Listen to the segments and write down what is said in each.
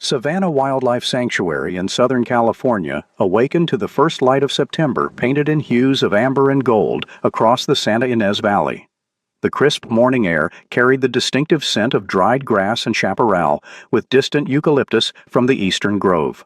Savannah Wildlife Sanctuary in Southern California awakened to the first light of September painted in hues of amber and gold across the Santa Ynez Valley. The crisp morning air carried the distinctive scent of dried grass and chaparral with distant eucalyptus from the eastern grove.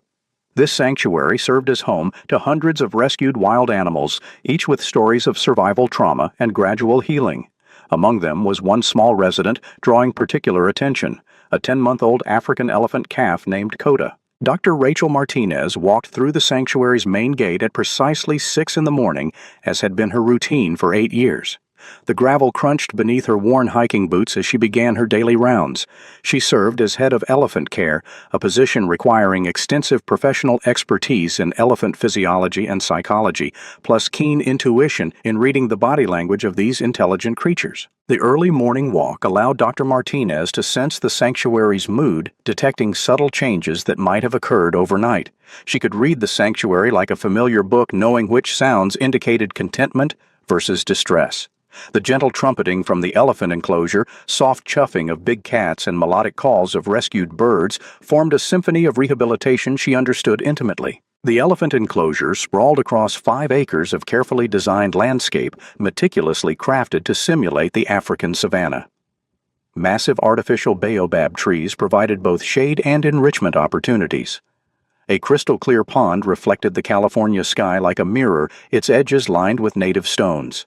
This sanctuary served as home to hundreds of rescued wild animals, each with stories of survival trauma and gradual healing. Among them was one small resident drawing particular attention, a 10-month-old African elephant calf named Coda. Dr. Rachel Martinez walked through the sanctuary's main gate at precisely 6 in the morning, as had been her routine for 8 years. The gravel crunched beneath her worn hiking boots as she began her daily rounds. She served as head of elephant care, a position requiring extensive professional expertise in elephant physiology and psychology, plus keen intuition in reading the body language of these intelligent creatures. The early morning walk allowed Dr. Martinez to sense the sanctuary's mood, detecting subtle changes that might have occurred overnight. She could read the sanctuary like a familiar book, knowing which sounds indicated contentment versus distress. The gentle trumpeting from the elephant enclosure, soft chuffing of big cats, and melodic calls of rescued birds formed a symphony of rehabilitation she understood intimately. The elephant enclosure sprawled across 5 acres of carefully designed landscape, meticulously crafted to simulate the African savanna. Massive artificial baobab trees provided both shade and enrichment opportunities. A crystal-clear pond reflected the California sky like a mirror, its edges lined with native stones.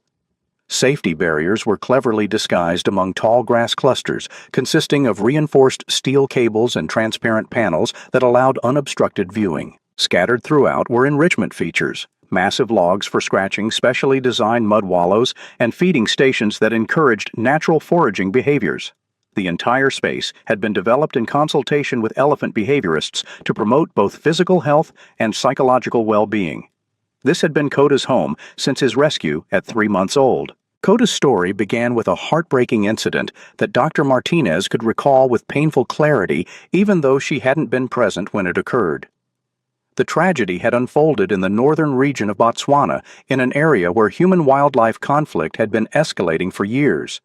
Safety barriers were cleverly disguised among tall grass clusters, consisting of reinforced steel cables and transparent panels that allowed unobstructed viewing. Scattered throughout were enrichment features, massive logs for scratching, specially designed mud wallows, and feeding stations that encouraged natural foraging behaviors. The entire space had been developed in consultation with elephant behaviorists to promote both physical health and psychological well-being. This had been Coda's home since his rescue at 3 months old. Coda's story began with a heartbreaking incident that Dr. Martinez could recall with painful clarity, even though she hadn't been present when it occurred. The tragedy had unfolded in the northern region of Botswana, in an area where human-wildlife conflict had been escalating for years.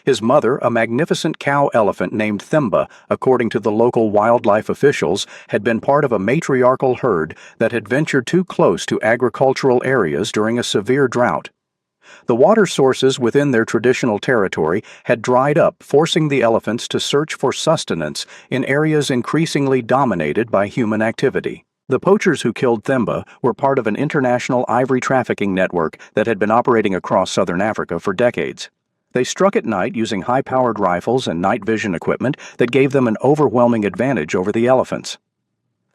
His mother, a magnificent cow elephant named Themba, according to the local wildlife officials, had been part of a matriarchal herd that had ventured too close to agricultural areas during a severe drought. The water sources within their traditional territory had dried up, forcing the elephants to search for sustenance in areas increasingly dominated by human activity. The poachers who killed Themba were part of an international ivory trafficking network that had been operating across southern Africa for decades. They struck at night using high-powered rifles and night vision equipment that gave them an overwhelming advantage over the elephants.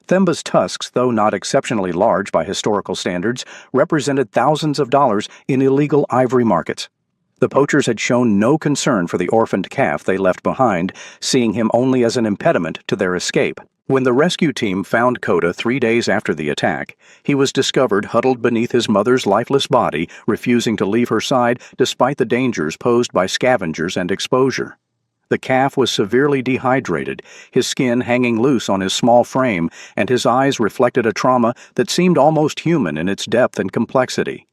Themba's tusks, though not exceptionally large by historical standards, represented thousands of dollars in illegal ivory markets. The poachers had shown no concern for the orphaned calf they left behind, seeing him only as an impediment to their escape. When the rescue team found Coda 3 days after the attack, he was discovered huddled beneath his mother's lifeless body, refusing to leave her side despite the dangers posed by scavengers and exposure. The calf was severely dehydrated, his skin hanging loose on his small frame, and his eyes reflected a trauma that seemed almost human in its depth and complexity.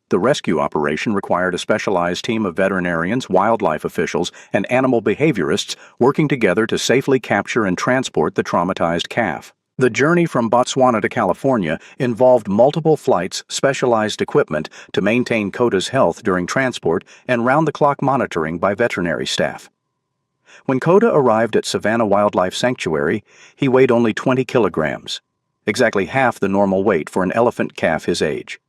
The rescue operation required a specialized team of veterinarians, wildlife officials, and animal behaviorists working together to safely capture and transport the traumatized calf. The journey from Botswana to California involved multiple flights, specialized equipment to maintain Coda's health during transport, and round-the-clock monitoring by veterinary staff. When Coda arrived at Savannah Wildlife Sanctuary, he weighed only 20 kilograms, exactly half the normal weight for an elephant calf his age.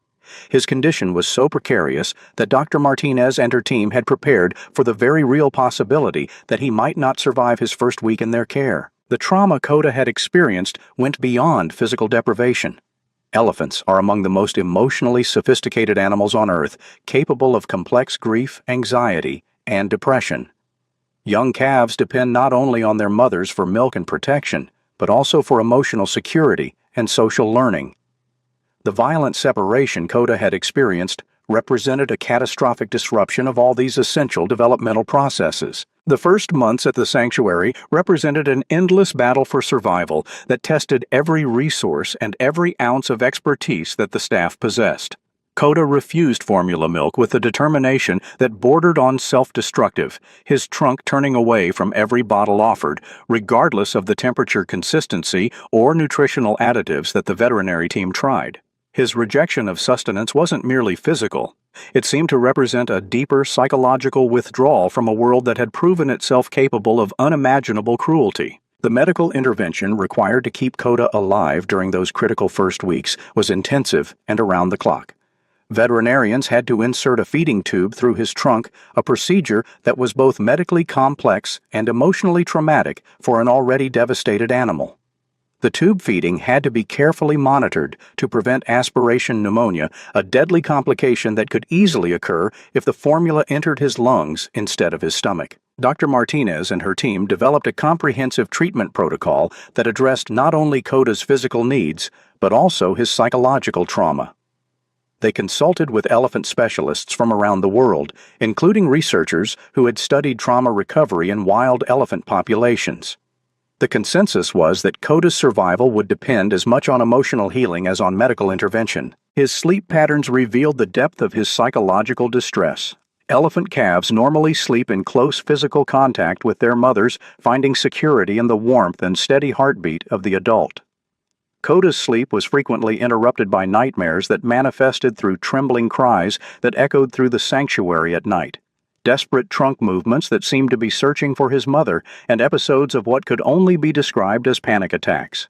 His condition was so precarious that Dr. Martinez and her team had prepared for the very real possibility that he might not survive his first week in their care. The trauma Coda had experienced went beyond physical deprivation. Elephants are among the most emotionally sophisticated animals on Earth, capable of complex grief, anxiety, and depression. Young calves depend not only on their mothers for milk and protection, but also for emotional security and social learning. The violent separation Coda had experienced represented a catastrophic disruption of all these essential developmental processes. The first months at the sanctuary represented an endless battle for survival that tested every resource and every ounce of expertise that the staff possessed. Coda refused formula milk with a determination that bordered on self-destructive, his trunk turning away from every bottle offered, regardless of the temperature consistency or nutritional additives that the veterinary team tried. His rejection of sustenance wasn't merely physical. It seemed to represent a deeper psychological withdrawal from a world that had proven itself capable of unimaginable cruelty. The medical intervention required to keep Coda alive during those critical first weeks was intensive and around the clock. Veterinarians had to insert a feeding tube through his trunk, a procedure that was both medically complex and emotionally traumatic for an already devastated animal. The tube feeding had to be carefully monitored to prevent aspiration pneumonia, a deadly complication that could easily occur if the formula entered his lungs instead of his stomach. Dr. Martinez and her team developed a comprehensive treatment protocol that addressed not only Coda's physical needs, but also his psychological trauma. They consulted with elephant specialists from around the world, including researchers who had studied trauma recovery in wild elephant populations. The consensus was that Coda's survival would depend as much on emotional healing as on medical intervention. His sleep patterns revealed the depth of his psychological distress. Elephant calves normally sleep in close physical contact with their mothers, finding security in the warmth and steady heartbeat of the adult. Coda's sleep was frequently interrupted by nightmares that manifested through trembling cries that echoed through the sanctuary at night, desperate trunk movements that seemed to be searching for his mother, and episodes of what could only be described as panic attacks.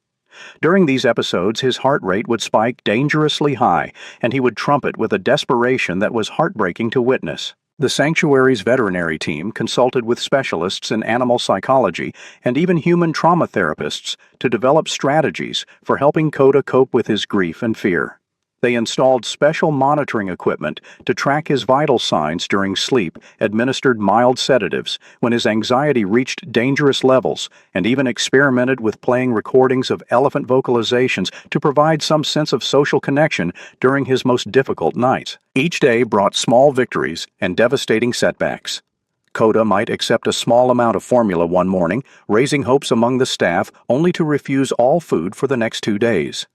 During these episodes, his heart rate would spike dangerously high, and he would trumpet with a desperation that was heartbreaking to witness. The sanctuary's veterinary team consulted with specialists in animal psychology and even human trauma therapists to develop strategies for helping Coda cope with his grief and fear. They installed special monitoring equipment to track his vital signs during sleep, administered mild sedatives when his anxiety reached dangerous levels, and even experimented with playing recordings of elephant vocalizations to provide some sense of social connection during his most difficult nights. Each day brought small victories and devastating setbacks. Coda might accept a small amount of formula one morning, raising hopes among the staff, only to refuse all food for the next 2 days.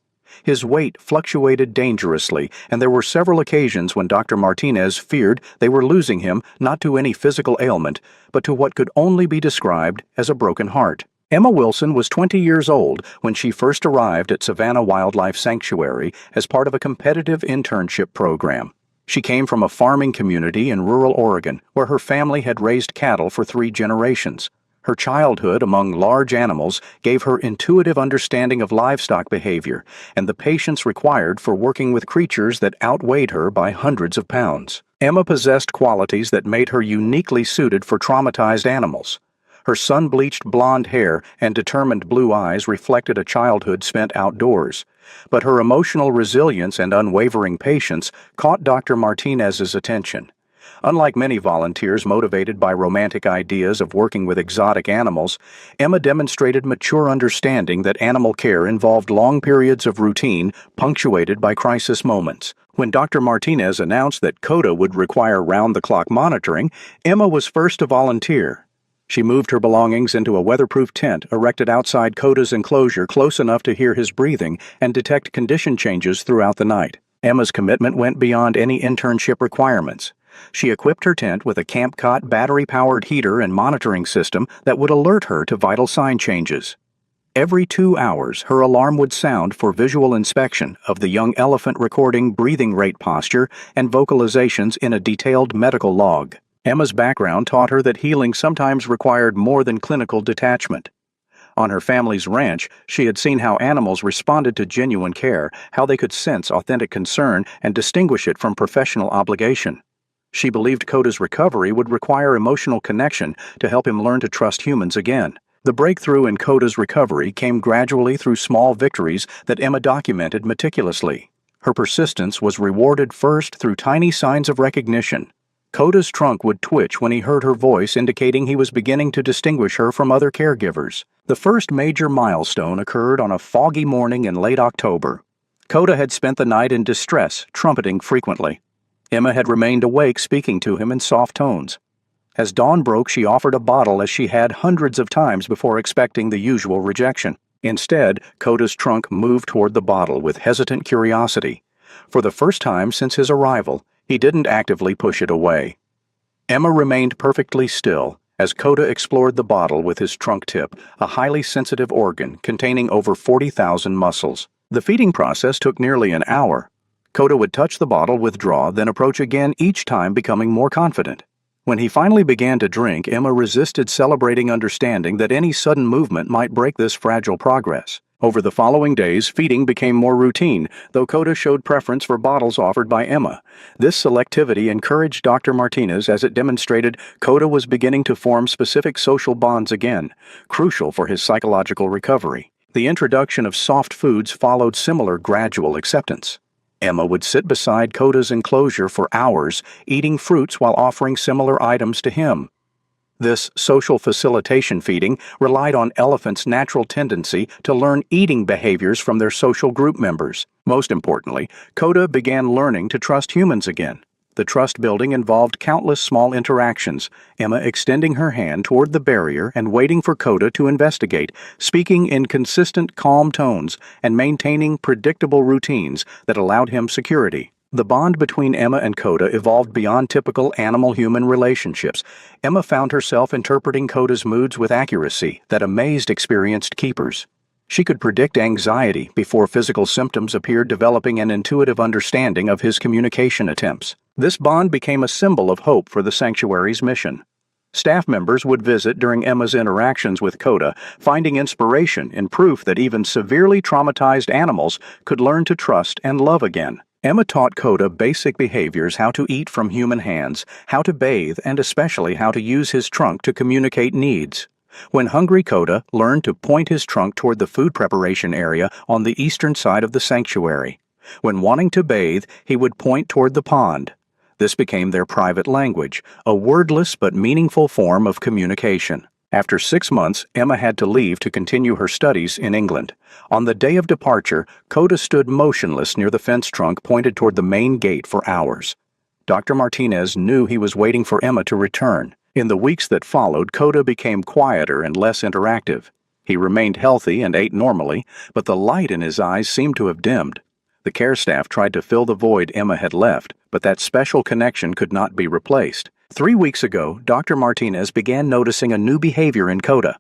His weight fluctuated dangerously, and there were several occasions when Dr. Martinez feared they were losing him not to any physical ailment, but to what could only be described as a broken heart. Emma Wilson was 20 years old when she first arrived at Savannah Wildlife Sanctuary as part of a competitive internship program. She came from a farming community in rural Oregon, where her family had raised cattle for 3 generations. Her childhood among large animals gave her intuitive understanding of livestock behavior and the patience required for working with creatures that outweighed her by hundreds of pounds. Emma possessed qualities that made her uniquely suited for traumatized animals. Her sun-bleached blonde hair and determined blue eyes reflected a childhood spent outdoors, but her emotional resilience and unwavering patience caught Dr. Martinez's attention. Unlike many volunteers motivated by romantic ideas of working with exotic animals, Emma demonstrated mature understanding that animal care involved long periods of routine punctuated by crisis moments. When Dr. Martinez announced that Coda would require round-the-clock monitoring, Emma was first to volunteer. She moved her belongings into a weatherproof tent erected outside Coda's enclosure close enough to hear his breathing and detect condition changes throughout the night. Emma's commitment went beyond any internship requirements. She equipped her tent with a Camp Cot battery-powered heater and monitoring system that would alert her to vital sign changes. Every 2 hours, her alarm would sound for visual inspection of the young elephant, recording breathing rate, posture, and vocalizations in a detailed medical log. Emma's background taught her that healing sometimes required more than clinical detachment. On her family's ranch, she had seen how animals responded to genuine care, how they could sense authentic concern and distinguish it from professional obligation. She believed Coda's recovery would require emotional connection to help him learn to trust humans again. The breakthrough in Coda's recovery came gradually through small victories that Emma documented meticulously. Her persistence was rewarded first through tiny signs of recognition. Coda's trunk would twitch when he heard her voice, indicating he was beginning to distinguish her from other caregivers. The first major milestone occurred on a foggy morning in late October. Coda had spent the night in distress, trumpeting frequently. Emma had remained awake, speaking to him in soft tones. As dawn broke, she offered a bottle as she had hundreds of times before, expecting the usual rejection. Instead, Coda's trunk moved toward the bottle with hesitant curiosity. For the first time since his arrival, he didn't actively push it away. Emma remained perfectly still as Coda explored the bottle with his trunk tip, a highly sensitive organ containing over 40,000 muscles. The feeding process took nearly an hour. Coda would touch the bottle, withdraw, then approach again, each time becoming more confident. When he finally began to drink, Emma resisted, celebrating, understanding that any sudden movement might break this fragile progress. Over the following days, feeding became more routine, though Coda showed preference for bottles offered by Emma. This selectivity encouraged Dr. Martinez as it demonstrated Coda was beginning to form specific social bonds again, crucial for his psychological recovery. The introduction of soft foods followed similar gradual acceptance. Emma would sit beside Coda's enclosure for hours, eating fruits while offering similar items to him. This social facilitation feeding relied on elephants' natural tendency to learn eating behaviors from their social group members. Most importantly, Coda began learning to trust humans again. The trust building involved countless small interactions, Emma extending her hand toward the barrier and waiting for Coda to investigate, speaking in consistent, calm tones and maintaining predictable routines that allowed him security. The bond between Emma and Coda evolved beyond typical animal-human relationships. Emma found herself interpreting Coda's moods with accuracy that amazed experienced keepers. She could predict anxiety before physical symptoms appeared, developing an intuitive understanding of his communication attempts. This bond became a symbol of hope for the sanctuary's mission. Staff members would visit during Emma's interactions with Coda, finding inspiration in proof that even severely traumatized animals could learn to trust and love again. Emma taught Coda basic behaviors: how to eat from human hands, how to bathe, and especially how to use his trunk to communicate needs. When hungry, Coda learned to point his trunk toward the food preparation area on the eastern side of the sanctuary. When wanting to bathe, he would point toward the pond. This became their private language, a wordless but meaningful form of communication. After 6 months, Emma had to leave to continue her studies in England. On the day of departure, Coda stood motionless near the fence trunk pointed toward the main gate for hours. Dr. Martinez knew he was waiting for Emma to return. In the weeks that followed, Coda became quieter and less interactive. He remained healthy and ate normally, but the light in his eyes seemed to have dimmed. The care staff tried to fill the void Emma had left, but that special connection could not be replaced. 3 weeks ago, Dr. Martinez began noticing a new behavior in Coda.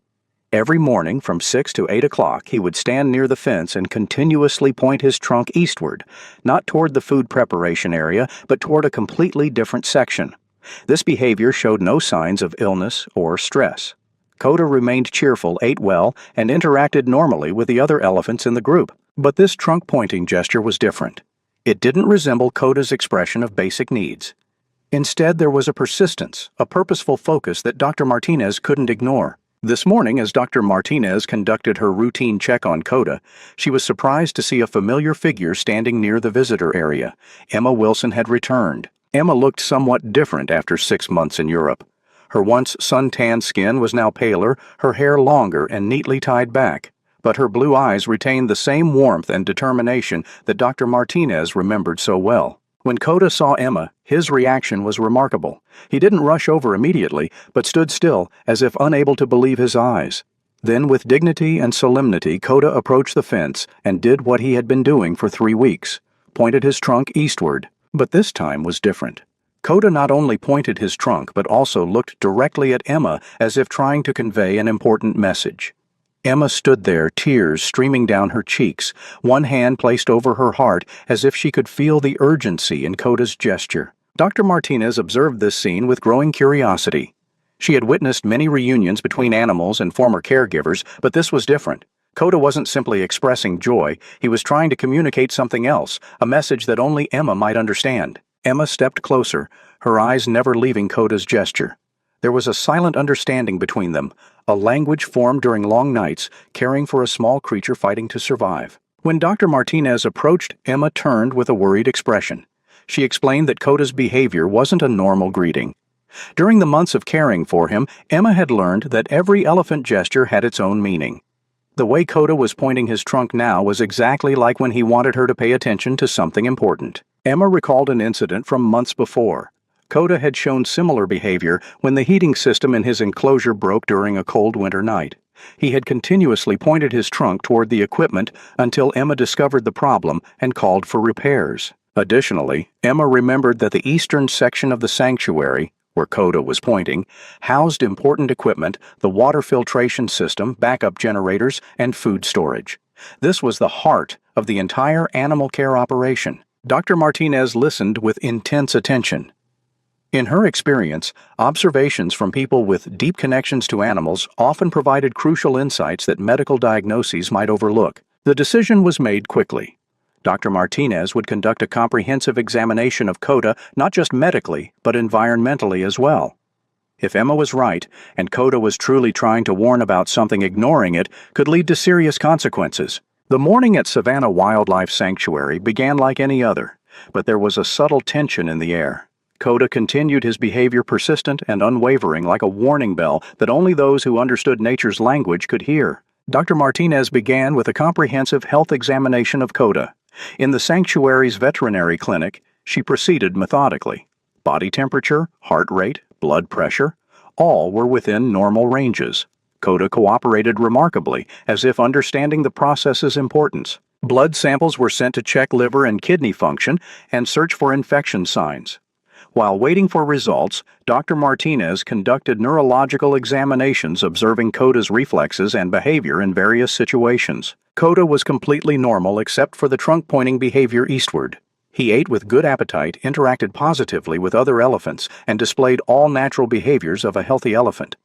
Every morning from 6 to 8 o'clock, he would stand near the fence and continuously point his trunk eastward, not toward the food preparation area, but toward a completely different section. This behavior showed no signs of illness or stress. Coda remained cheerful, ate well, and interacted normally with the other elephants in the group. But this trunk-pointing gesture was different. It didn't resemble Coda's expression of basic needs. Instead, there was a persistence, a purposeful focus that Dr. Martinez couldn't ignore. This morning, as Dr. Martinez conducted her routine check on Coda, she was surprised to see a familiar figure standing near the visitor area. Emma Wilson had returned. Emma looked somewhat different after 6 months in Europe. Her once sun-tanned skin was now paler, her hair longer and neatly tied back. But her blue eyes retained the same warmth and determination that Dr. Martinez remembered so well. When Coda saw Emma, his reaction was remarkable. He didn't rush over immediately, but stood still, as if unable to believe his eyes. Then, with dignity and solemnity, Coda approached the fence and did what he had been doing for 3 weeks, pointed his trunk eastward. But this time was different. Coda not only pointed his trunk, but also looked directly at Emma as if trying to convey an important message. Emma stood there, tears streaming down her cheeks, one hand placed over her heart as if she could feel the urgency in Coda's gesture. Dr. Martinez observed this scene with growing curiosity. She had witnessed many reunions between animals and former caregivers, but this was different. Coda wasn't simply expressing joy, he was trying to communicate something else, a message that only Emma might understand. Emma stepped closer, her eyes never leaving Coda's gesture. There was a silent understanding between them, a language formed during long nights, caring for a small creature fighting to survive. When Dr. Martinez approached, Emma turned with a worried expression. She explained that Coda's behavior wasn't a normal greeting. During the months of caring for him, Emma had learned that every elephant gesture had its own meaning. The way Coda was pointing his trunk now was exactly like when he wanted her to pay attention to something important. Emma recalled an incident from months before. Coda had shown similar behavior when the heating system in his enclosure broke during a cold winter night. He had continuously pointed his trunk toward the equipment until Emma discovered the problem and called for repairs. Additionally, Emma remembered that the eastern section of the sanctuary, where Coda was pointing, housed important equipment, the water filtration system, backup generators, and food storage. This was the heart of the entire animal care operation. Dr. Martinez listened with intense attention. In her experience, observations from people with deep connections to animals often provided crucial insights that medical diagnoses might overlook. The decision was made quickly. Dr. Martinez would conduct a comprehensive examination of Coda not just medically, but environmentally as well. If Emma was right, and Coda was truly trying to warn about something, ignoring it could lead to serious consequences. The morning at Savannah Wildlife Sanctuary began like any other, but there was a subtle tension in the air. Coda continued his behavior, persistent and unwavering, like a warning bell that only those who understood nature's language could hear. Dr. Martinez began with a comprehensive health examination of Coda. In the sanctuary's veterinary clinic, she proceeded methodically. Body temperature, heart rate, blood pressure, all were within normal ranges. Coda cooperated remarkably, as if understanding the process's importance. Blood samples were sent to check liver and kidney function and search for infection signs. While waiting for results, Dr. Martinez conducted neurological examinations observing Coda's reflexes and behavior in various situations. Coda was completely normal except for the trunk-pointing behavior eastward. He ate with good appetite, interacted positively with other elephants, and displayed all natural behaviors of a healthy elephant.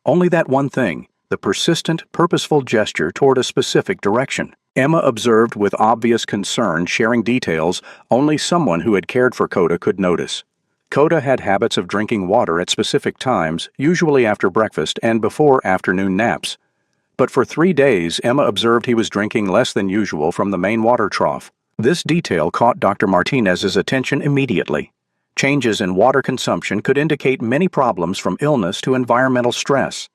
Only that one thing, the persistent, purposeful gesture toward a specific direction. Emma observed with obvious concern, sharing details only someone who had cared for Coda could notice. Coda had habits of drinking water at specific times, usually after breakfast and before afternoon naps. But for 3 days, Emma observed he was drinking less than usual from the main water trough. This detail caught Dr. Martinez's attention immediately. Changes in water consumption could indicate many problems from illness to environmental stress.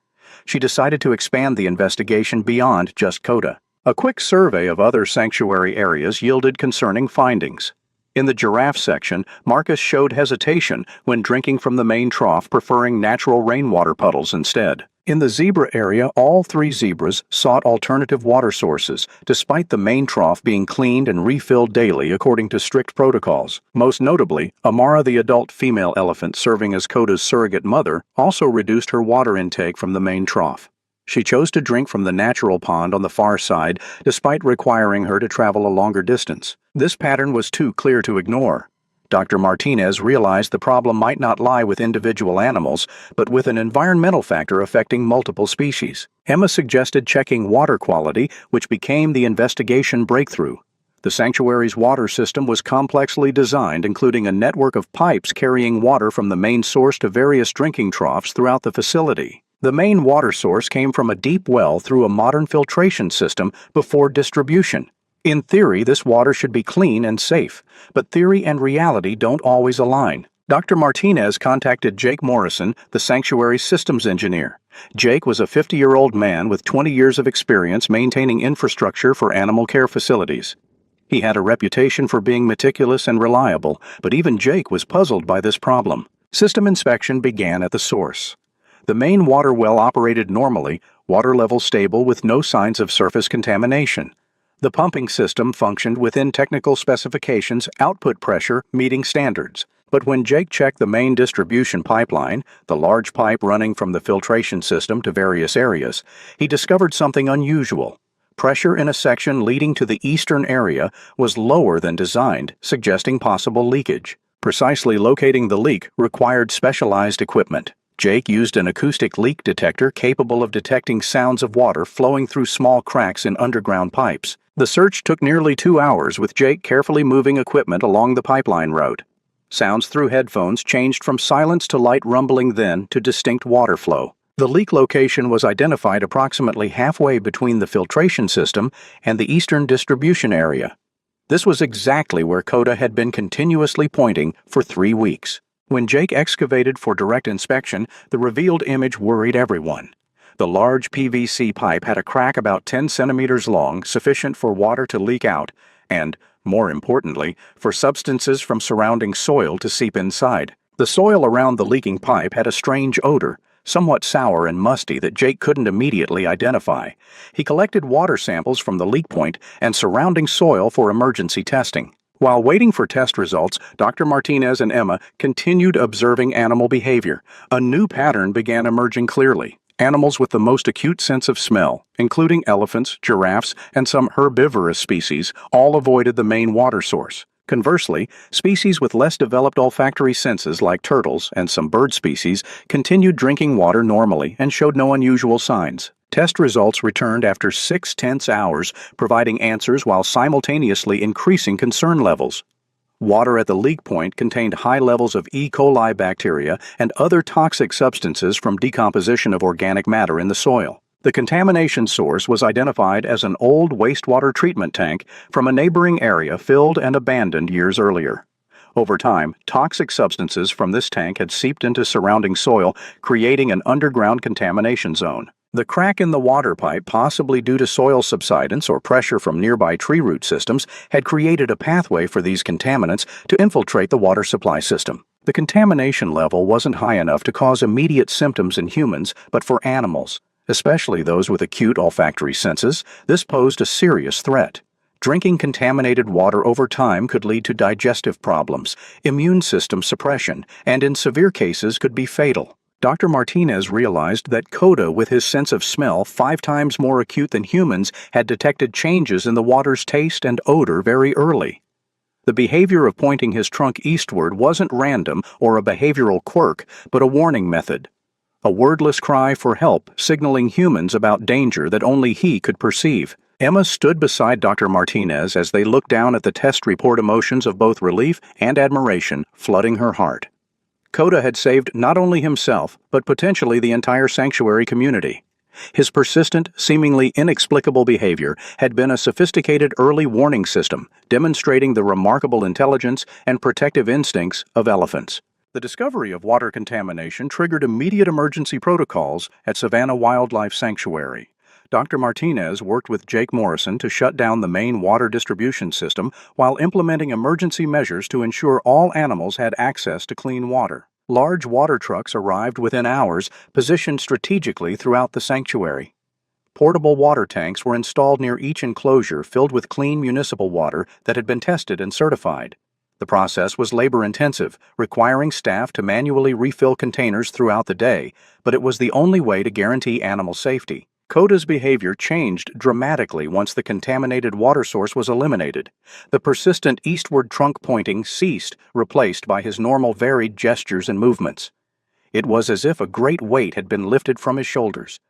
She decided to expand the investigation beyond just Coda. A quick survey of other sanctuary areas yielded concerning findings. In the giraffe section, Marcus showed hesitation when drinking from the main trough, preferring natural rainwater puddles instead. In the zebra area, all 3 zebras sought alternative water sources, despite the main trough being cleaned and refilled daily according to strict protocols. Most notably, Amara, the adult female elephant serving as Coda's surrogate mother, also reduced her water intake from the main trough. She chose to drink from the natural pond on the far side, despite requiring her to travel a longer distance. This pattern was too clear to ignore. Dr. Martinez realized the problem might not lie with individual animals, but with an environmental factor affecting multiple species. Emma suggested checking water quality, which became the investigation breakthrough. The sanctuary's water system was complexly designed, including a network of pipes carrying water from the main source to various drinking troughs throughout the facility. The main water source came from a deep well through a modern filtration system before distribution. In theory, this water should be clean and safe, but theory and reality don't always align. Dr. Martinez contacted Jake Morrison, the sanctuary's systems engineer. Jake was a 50-year-old man with 20 years of experience maintaining infrastructure for animal care facilities. He had a reputation for being meticulous and reliable, but even Jake was puzzled by this problem. System inspection began at the source. The main water well operated normally, water level stable with no signs of surface contamination. The pumping system functioned within technical specifications, output pressure meeting standards. But when Jake checked the main distribution pipeline, the large pipe running from the filtration system to various areas, he discovered something unusual. Pressure in a section leading to the eastern area was lower than designed, suggesting possible leakage. Precisely locating the leak required specialized equipment. Jake used an acoustic leak detector capable of detecting sounds of water flowing through small cracks in underground pipes. The search took nearly 2 hours, with Jake carefully moving equipment along the pipeline route. Sounds through headphones changed from silence to light rumbling, then to distinct water flow. The leak location was identified approximately halfway between the filtration system and the eastern distribution area. This was exactly where Coda had been continuously pointing for 3 weeks. When Jake excavated for direct inspection, the revealed image worried everyone. The large PVC pipe had a crack about 10 centimeters long, sufficient for water to leak out, and, more importantly, for substances from surrounding soil to seep inside. The soil around the leaking pipe had a strange odor, somewhat sour and musty, that Jake couldn't immediately identify. He collected water samples from the leak point and surrounding soil for emergency testing. While waiting for test results, Dr. Martinez and Emma continued observing animal behavior. A new pattern began emerging clearly. Animals with the most acute sense of smell, including elephants, giraffes, and some herbivorous species, all avoided the main water source. Conversely, species with less developed olfactory senses like turtles and some bird species continued drinking water normally and showed no unusual signs. Test results returned after 6 tense hours, providing answers while simultaneously increasing concern levels. Water at the leak point contained high levels of E. coli bacteria and other toxic substances from decomposition of organic matter in the soil. The contamination source was identified as an old wastewater treatment tank from a neighboring area filled and abandoned years earlier. Over time, toxic substances from this tank had seeped into surrounding soil, creating an underground contamination zone. The crack in the water pipe, possibly due to soil subsidence or pressure from nearby tree root systems, had created a pathway for these contaminants to infiltrate the water supply system. The contamination level wasn't high enough to cause immediate symptoms in humans, but for animals, especially those with acute olfactory senses, this posed a serious threat. Drinking contaminated water over time could lead to digestive problems, immune system suppression, and in severe cases could be fatal. Dr. Martinez realized that Coda, with his sense of smell 5 times more acute than humans, had detected changes in the water's taste and odor very early. The behavior of pointing his trunk eastward wasn't random or a behavioral quirk, but a warning method. A wordless cry for help, signaling humans about danger that only he could perceive. Emma stood beside Dr. Martinez as they looked down at the test report, emotions of both relief and admiration flooding her heart. Coda had saved not only himself, but potentially the entire sanctuary community. His persistent, seemingly inexplicable behavior had been a sophisticated early warning system, demonstrating the remarkable intelligence and protective instincts of elephants. The discovery of water contamination triggered immediate emergency protocols at Savannah Wildlife Sanctuary. Dr. Martinez worked with Jake Morrison to shut down the main water distribution system while implementing emergency measures to ensure all animals had access to clean water. Large water trucks arrived within hours, positioned strategically throughout the sanctuary. Portable water tanks were installed near each enclosure, filled with clean municipal water that had been tested and certified. The process was labor-intensive, requiring staff to manually refill containers throughout the day, but it was the only way to guarantee animal safety. Coda's behavior changed dramatically once the contaminated water source was eliminated. The persistent eastward trunk pointing ceased, replaced by his normal varied gestures and movements. It was as if a great weight had been lifted from his shoulders,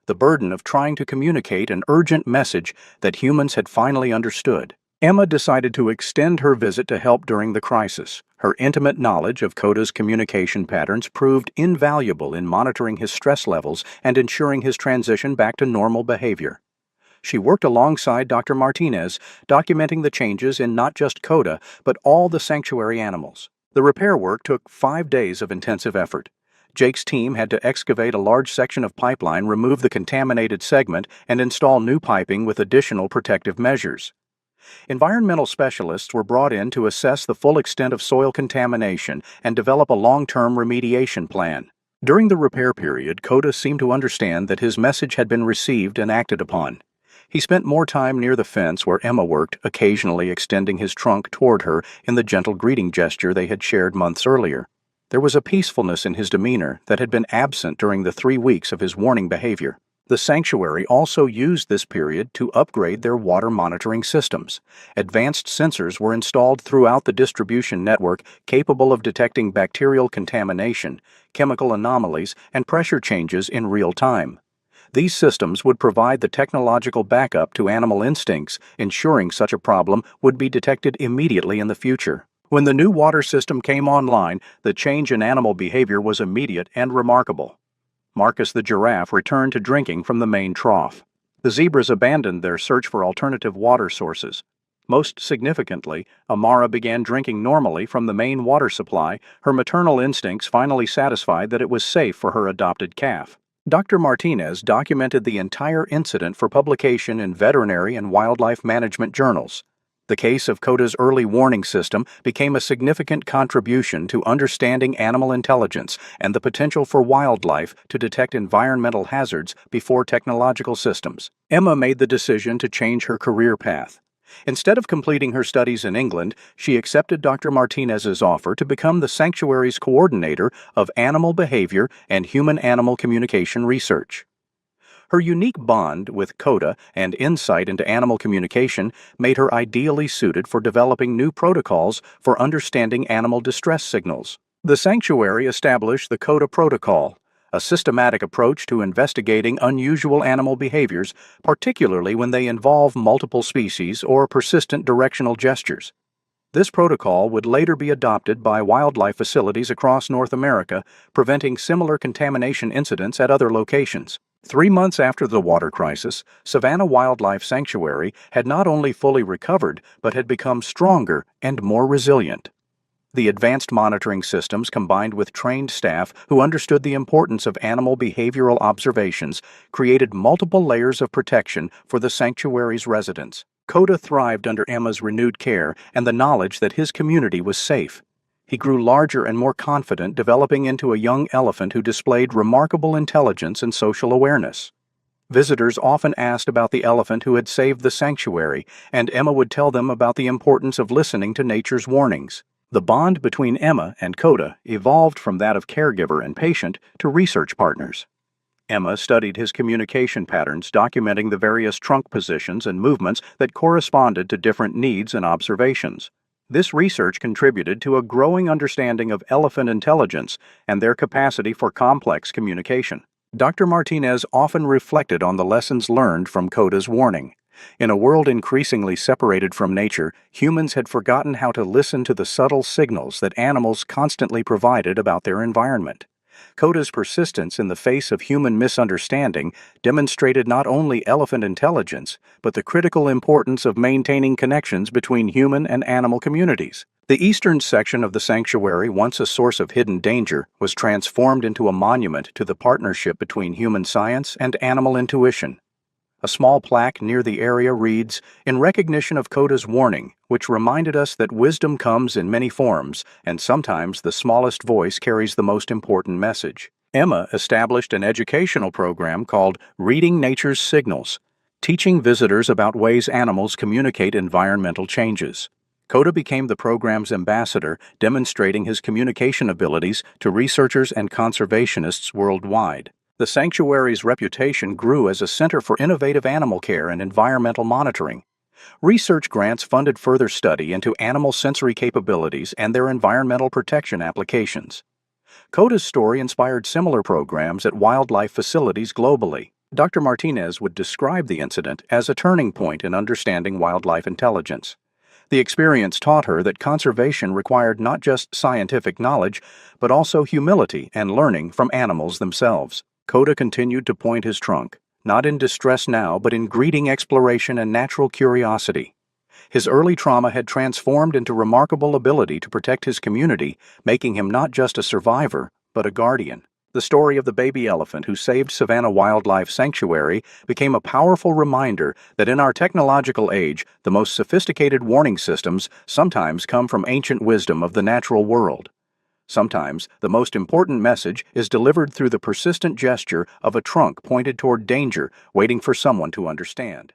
the burden of trying to communicate an urgent message that humans had finally understood. Emma decided to extend her visit to help during the crisis. Her intimate knowledge of Coda's communication patterns proved invaluable in monitoring his stress levels and ensuring his transition back to normal behavior. She worked alongside Dr. Martinez, documenting the changes in not just Coda, but all the sanctuary animals. The repair work took 5 days of intensive effort. Jake's team had to excavate a large section of pipeline, remove the contaminated segment, and install new piping with additional protective measures. Environmental specialists were brought in to assess the full extent of soil contamination and develop a long-term remediation plan. During the repair period, Coda seemed to understand that his message had been received and acted upon. He spent more time near the fence where Emma worked, occasionally extending his trunk toward her in the gentle greeting gesture they had shared months earlier. There was a peacefulness in his demeanor that had been absent during the 3 weeks of his warning behavior. The sanctuary also used this period to upgrade their water monitoring systems. Advanced sensors were installed throughout the distribution network, capable of detecting bacterial contamination, chemical anomalies, and pressure changes in real time. These systems would provide the technological backup to animal instincts, ensuring such a problem would be detected immediately in the future. When the new water system came online, the change in animal behavior was immediate and remarkable. Marcus the giraffe returned to drinking from the main trough. The zebras abandoned their search for alternative water sources. Most significantly, Amara began drinking normally from the main water supply, her maternal instincts finally satisfied that it was safe for her adopted calf. Dr. Martinez documented the entire incident for publication in veterinary and wildlife management journals. The case of Coda's early warning system became a significant contribution to understanding animal intelligence and the potential for wildlife to detect environmental hazards before technological systems. Emma made the decision to change her career path. Instead of completing her studies in England, she accepted Dr. Martinez's offer to become the sanctuary's coordinator of animal behavior and human-animal communication research. Her unique bond with Coda and insight into animal communication made her ideally suited for developing new protocols for understanding animal distress signals. The sanctuary established the Coda Protocol, a systematic approach to investigating unusual animal behaviors, particularly when they involve multiple species or persistent directional gestures. This protocol would later be adopted by wildlife facilities across North America, preventing similar contamination incidents at other locations. 3 months after the water crisis, Savannah Wildlife Sanctuary had not only fully recovered, but had become stronger and more resilient. The advanced monitoring systems, combined with trained staff who understood the importance of animal behavioral observations, created multiple layers of protection for the sanctuary's residents. Coda thrived under Emma's renewed care and the knowledge that his community was safe. He grew larger and more confident, developing into a young elephant who displayed remarkable intelligence and social awareness. Visitors often asked about the elephant who had saved the sanctuary, and Emma would tell them about the importance of listening to nature's warnings. The bond between Emma and Coda evolved from that of caregiver and patient to research partners. Emma studied his communication patterns, documenting the various trunk positions and movements that corresponded to different needs and observations. This research contributed to a growing understanding of elephant intelligence and their capacity for complex communication. Dr. Martinez often reflected on the lessons learned from Coda's warning. In a world increasingly separated from nature, humans had forgotten how to listen to the subtle signals that animals constantly provided about their environment. Coda's persistence in the face of human misunderstanding demonstrated not only elephant intelligence, but the critical importance of maintaining connections between human and animal communities. The eastern section of the sanctuary, once a source of hidden danger, was transformed into a monument to the partnership between human science and animal intuition. A small plaque near the area reads, "In recognition of Coda's warning, which reminded us that wisdom comes in many forms, and sometimes the smallest voice carries the most important message." Emma established an educational program called Reading Nature's Signals, teaching visitors about ways animals communicate environmental changes. Coda became the program's ambassador, demonstrating his communication abilities to researchers and conservationists worldwide. The sanctuary's reputation grew as a center for innovative animal care and environmental monitoring. Research grants funded further study into animal sensory capabilities and their environmental protection applications. Coda's story inspired similar programs at wildlife facilities globally. Dr. Martinez would describe the incident as a turning point in understanding wildlife intelligence. The experience taught her that conservation required not just scientific knowledge, but also humility and learning from animals themselves. Coda continued to point his trunk, not in distress now, but in greeting exploration and natural curiosity. His early trauma had transformed into remarkable ability to protect his community, making him not just a survivor, but a guardian. The story of the baby elephant who saved Savannah Wildlife Sanctuary became a powerful reminder that in our technological age, the most sophisticated warning systems sometimes come from ancient wisdom of the natural world. Sometimes, the most important message is delivered through the persistent gesture of a trunk pointed toward danger, waiting for someone to understand.